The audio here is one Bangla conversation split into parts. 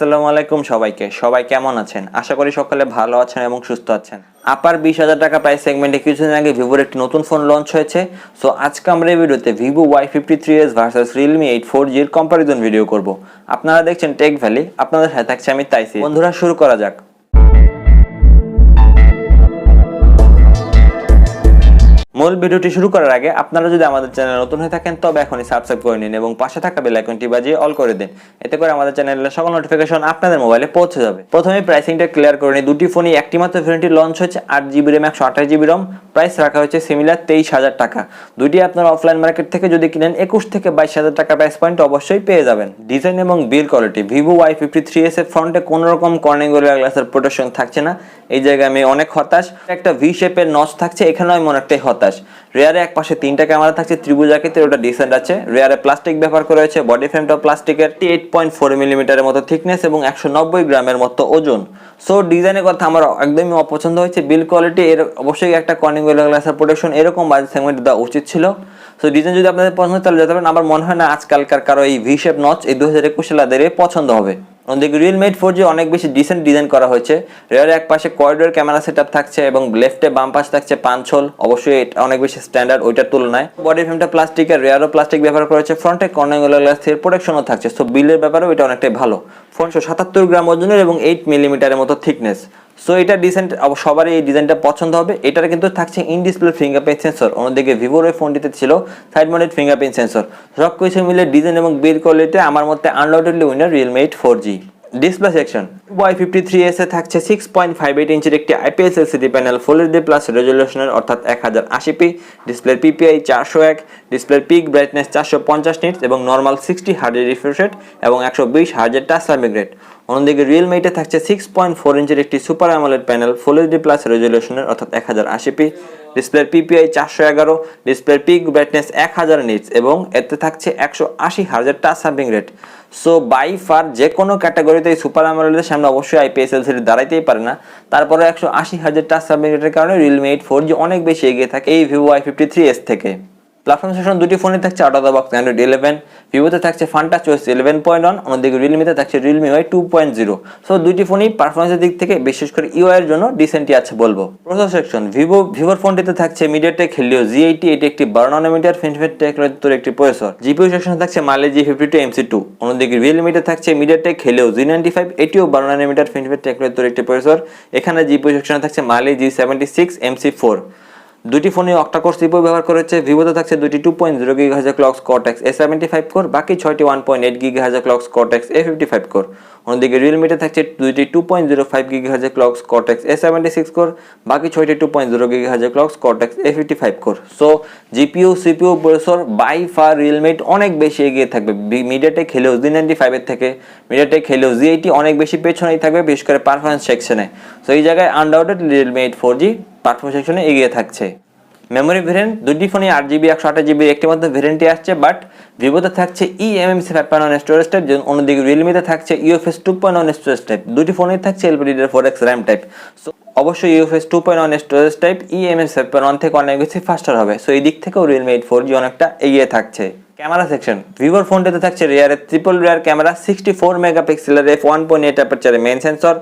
আসসালামু আলাইকুম সবাই কেমন আছেন? আশা করি সকলে ভালো আছেন এবং সুস্থ আছেন। আপার 20,000 টাকা প্রাইস সেগমেন্টে কিছুদিন আগে ভিভোর একটি নতুন ফোন লঞ্চ হয়েছে। সো আজকে আমরা এই ভিডিওতে Vivo Y53S versus Realme 8 4G এর কম্পারিজন ভিডিও করব। আপনারা দেখছেন টেক ভ্যালি, আপনাদের সাথে থাকছে আমি তাইসি। বন্ধুরা শুরু করা যাক। মূল ভিডিওটি শুরু করার আগে আপনারা যদি আমাদের চ্যানেলে নতুন হয়ে থাকেন তবে এখনই সাবস্ক্রাইব করে নিন এবং পাশে থাকা বেল আইকনটি বাজিয়ে অল করে দিন। এতে করে আমাদের চ্যানেলের সকল নোটিফিকেশন আপনাদের মোবাইলে পৌঁছে যাবে। প্রথমে প্রাইসিংটা ক্লিয়ার করে নিই। দুটি ফোনই একটি মাত্র ভেরিয়েন্টে লঞ্চ হয়েছে। 8GB RAM 128GB ROM, price রাখা হয়েছে সিমিলার 23,000 টাকা। দুটি আপনারা অফলাইন মার্কেট থেকে যদি কিনেন 21 থেকে 22,000 টাকা প্রাইস পয়েন্ট অবশ্যই পেয়ে যাবেন। ডিজাইন এবং বিল্ড কোয়ালিটি, Vivo Y53S এর ফ্রন্টে কোনো রকম কর্নিং গোরিলা গ্লাসের প্রোটেকশন থাকছে না। এই জায়গায় আমি অনেক হতাশ। একটা ভি শেপের নচ থাকছে, এখানেও আমি অনেকটাই হতাশ। রেয়ারে এক পাশে 3টা ক্যামেরা থাকছে ত্রিভুজ আকৃতির, ওটা ডিসেন্ট আছে। রেয়ারে প্লাস্টিক ব্যবহার করা হয়েছে, বডি ফ্রেমটাও প্লাস্টিকের, 8.4 মিলিমিটারের মতো থিকনেস এবং 190 গ্রামের মতো ওজন। সো ডিজাইনের কথা আমার একদমই অপছন্দ হয়েছে। বিল্ড কোয়ালিটি এর অবশ্যই একটা কর্নিং গোরিলা গ্লাসের প্রোটেকশন এরকম বাজেট সেগমেন্টে দেওয়া উচিত ছিল। সো ডিজাইন যদি আপনাদের পছন্দ হয় তাহলে যেতে পারেন। আমার মনে হয় না আজকালকার কারো এই ভি শেপ নচ এই 2021 সালে পছন্দ হবে। অন্যদিকে Realme 8 4G অনেক বেশি ডিসেন্ট ডিজাইন করা হয়েছে। রেয়ারে এক পাশে করিডোর ক্যামেরা সেটআপ থাকছে এবং লেফটে বাম পাশে থাকছে পাঁচ হোল, অবশ্যই এটা অনেক বেশি স্ট্যান্ডার্ড ওইটার তুলনায়। বডি ফ্রেমটা প্লাস্টিকের, রেয়ারও প্লাস্টিক ব্যবহার করা হয়েছে। ফ্রন্টে কর্নিং গোরিলা গ্লাস থেকে প্রোটেকশনও থাকছে। সো বিল্ডের ব্যাপারেও এটা অনেকটাই ভালো। ফোন 77 গ্রাম ওজনের এবং 8 মিলিমিটারের মতো থিকনেস। সো এটা ডিসেন্ট, সবারই এই ডিজাইনটা পছন্দ হবে। এটার কিন্তু থাকছে ইন ডিসপ্লে ফিঙ্গারপ্রিন্ট সেন্সর। অন্যদিকে ভিভোর এই ফোনটিতে ছিল সাইড মাউন্টেড ফিঙ্গারপ্রিন্ট সেন্সর। সব কিছু মিলে ডিজাইন এবং বিল্ড কোয়ালিটি আমার মতে undoubtedly winner Realme 8 4G। Display section, Y53S এ থাকছে 6.58 ইঞ্চির একটি IPS LCD প্যানেল, ফুল HD প্লাস রেজলিউশনের অর্থাৎ 1080p, ডিসপ্লের PPI 401, ডিসপ্লের পিক ব্রাইটনেস 450 নিটস এবং নরমাল 60 হার্জের রিফ্রেশ রেট এবং 120 হার্জের টাচ সার্ভিং রেট। অন্যদিকে Realme 8 এ থাকছে 6.4 ইঞ্চির একটি সুপার অ্যামোলেড প্যানেল, ফুল HD প্লাস রেজলিউশনের অর্থাৎ 1080p, ডিসপ্লের PPI 411, ডিসপ্লের পিক ব্রাইটনেস 1000 নিটস এবং এতে থাকছে 180 হার্জের touch sampling rate. So by far যে কোনো ক্যাটাগরিতে এই সুপার অ্যামোলেডের সামনে অবশ্যই IPS LCD দাঁড়াইতেই পারে না। তারপরে 180 হার্জের টাচ সার্ভিং রেটের কারণে Realme 8 4G অনেক বেশি এগিয়ে থাকে এই Vivo Y53S থেকে। প্ল্যাটফর্ম সেকশন দুটি ফোনে থাকছে out of the box Android 11, ভিভোতে থাকছে ফান্টাচ OS 11.1, অন্যদিকে Realme-তে থাকছে Realme UI 2.0। সো দুটি ফোনই পারফরমেন্সের দিক থেকে বিশেষ করে UI এর জন্য ডিসেন্টই আছে বলবো। প্রসেসর সেকশন, ভিভোর ফোনটিতে থাকছে MediaTek Helio G80, এটি একটি 12 নানোমিটার ফিনফেট টেকনোলজির একটি প্রসেসর। GPU সেকশনে থাকছে Mali G52 MC2, অন্যদিকে Realme-তে থাকছে MediaTek Helio G95, এটিও 12 নানোমিটার ফিনফেট টেকনোলজির একটি প্রসেসর। এখানে GPU সেকশনে থাকছে Mali G76 MC4। দুটি ফোনে অক্টা-কোর CPU ব্যবহার করা হচ্ছে। ভিভোতে থাকছে দুটি 2.0 GHz clock Cortex A75 core, বাকি 6টি 1.8 GHz clock Cortex A55 core. অন্যদিকে Realme-তে থাকছে দুটি 2.05 GHz clock Cortex A76 core, বাকি 6টি 2.0 GHz ক্লক Cortex A55 কোর। So GPU CPU processor by far Realme 8 অনেক বেশি এগিয়ে থাকবে MediaTek Helio G95 এর থেকে। MediaTek Helio G80 অনেক বেশি পেছনেই থাকবে বিশেষ করে পারফরম্যান্স সেকশনে। সো এই জায়গায় আনডাউটেড Realme 8 4G পারফরম্যান্স সেকশনে এগিয়ে থাকছে। মেমোরি ভেরিয়েন্ট, দুটি ফোনে 8GB 128GB একটি মধ্যে ভেরিয়েন্টই আসছে, বাট ভিভোতে থাকছে eMMC 5.1 স্টোরেজ টাইপ, অন্যদিকে Realme-তে থাকছে UFS 2.1 স্টোরেজ টাইপ। দুটি ফোনেই থাকছে LPDDR4X RAM টাইপ। সো অবশ্যই UFS 2.1 স্টোরেজ টাইপ eMMC 5.1 থেকে অনেক বেশি ফাস্টার হবে। সো এই দিক থেকেও Realme 8 4G অনেকটা এগিয়ে থাকছে। ক্যামেরা সেকশন, ভিভোর ফোনটিতে থাকছে রেয়ারে ট্রিপল রেয়ার ক্যামেরা, 64 মেগাপিক্সেলের f1.8 অ্যাপারচারে মেইন সেন্সর,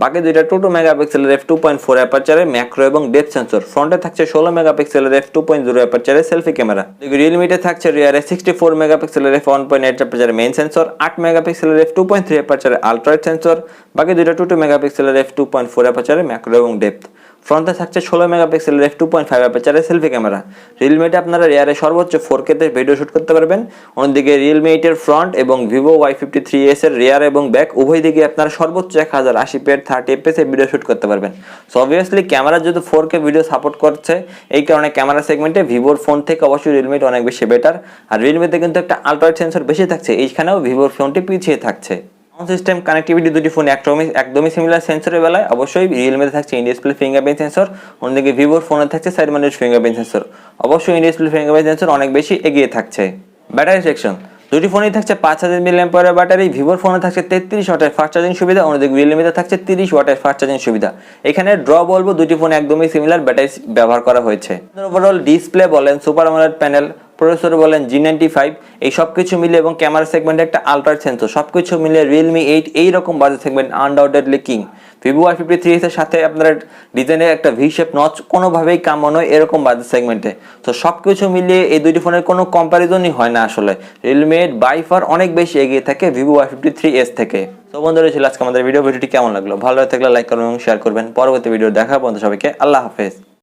বাকি দুইটা 22 মেগাপিক্সেলের f2.4 অ্যাপারচারে ম্যাক্রো এবং ডেপথ সেন্সর। ফ্রন্টে থাকছে 16 মেগাপিক্সেলের f2.0 অ্যাপারচারে সেলফি ক্যামেরা। Realme-তে থাকছে রিয়ারে 64 মেগাপিক্সেলের f1.8 অ্যাপারচারে মেইন সেন্সর, 8 মেগাপিক্সেলের f2.3 অ্যাপারচারে আলট্রা ওয়াইড সেন্সর, বাকি দুইটা 22 মেগাপিক্সেলের f2.4 অ্যাপারচারে ম্যাক্রো এবং ডেপথ। ফ্রন্টে থাকছে 16 মেগাপিক্সেলের f2.5 অ্যাপারচারে সেলফি ক্যামেরা। Realme-তে আপনারা রেয়ারে সর্বোচ্চ 4K তে ভিডিও শুট করতে পারবেন। অন্যদিকে Realme 8 এর ফ্রন্ট এবং Vivo Y53S এর রিয়ার এবং ব্যাক উভয় দিকে আপনারা সর্বোচ্চ 1080p 30fps এ ভিডিও শুট করতে পারবেন। সো অবভিয়াসলি ক্যামেরা যদি 4K ভিডিও সাপোর্ট করছে, এই কারণে ক্যামেরা সেগমেন্টে ভিভোর ফোন থেকে অবশ্যই Realme 8 অনেক বেশি বেটার। আর Realme-তে কিন্তু একটা আলট্রা ওয়াইড সেন্সর বেশি থাকছে, এইখানেও ভিভোর ফোনটি পিছিয়ে থাকছে। সাউন্ড সিস্টেম কানেক্টিভিটি দুটি ফোন একদমই সিমিলার। সেন্সরের বেলায় অবশ্যই Realme-তে থাকছে ইন ডিসপ্লে ফিঙ্গারপ্রিন্ট সেন্সর, অন্যদিকে ভিভোর ফোনে থাকছে সাইড মাউন্টেড ফিঙ্গারপ্রিন্ট সেন্সর। অবশ্যই ইন ডিসপ্লে ফিঙ্গারপ্রিন্ট সেন্সর অনেক বেশি এগিয়ে থাকছে। ব্যাটারি সেকশন, দুটি ফোনেই থাকছে 5000 mAh ব্যাটারি। ভিভোর ফোনে থাকছে 33 ওয়াটের ফাস্ট চার্জিং সুবিধা, অন্যদিকে Realme-তে থাকছে 30 ওয়াটের ফাস্ট চার্জিং সুবিধা। এখানে ড্র বলবো দুটি ফোন একদমই সিমিলার ব্যাটারি ব্যবহার করা হয়েছে। ওভারঅল ডিসপ্লে বলেন, সুপার অ্যামোলেড প্যানেল, প্রসেসর বলেন G95, এই সব কিছু মিলে এবং ক্যামেরা সেগমেন্টে একটা আলট্রা সেন্সর, সব কিছু মিলে Realme 8 এইরকম budget segment undoubtedly king. Vivo Y53S এর সাথে আপনার ডিজাইনের একটা ভি শেপ নচ কোনোভাবেই কাম্য নয় এরকম বাজেট সেগমেন্টে। তো সব কিছু মিলিয়ে এই দুইটি ফোনের কোনো কম্প্যারিজনই হয় না আসলে। Realme 8 বাই ফার অনেক বেশি এগিয়ে থাকে Vivo Y53S থেকে। তো বন্ধুরা, ছিল আজকে আমাদের ভিডিওটি কেমন লাগলো? ভালো লাগলে লাইক করবেন এবং শেয়ার করবেন। পরবর্তী ভিডিও দেখা পর্যন্ত সবাইকে আল্লাহ হাফেজ।